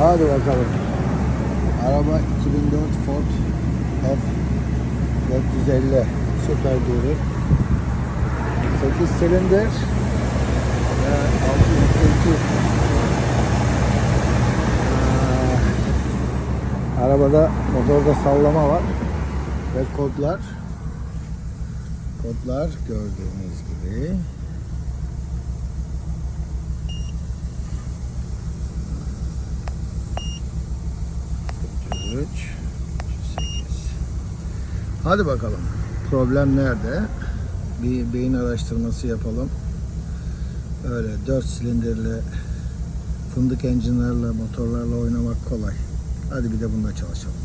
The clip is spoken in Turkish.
Hadi bakalım. Araba 2004 Ford F450 Super Duty. 8 silindir ve 6.2. Arabada motorda sallama var ve kodlar gördüğünüz gibi. Hadi bakalım. Problem nerede? Bir beyin araştırması yapalım. Öyle 4 silindirli fındık engine'larla, motorlarla oynamak kolay. Hadi bir de bununla çalışalım.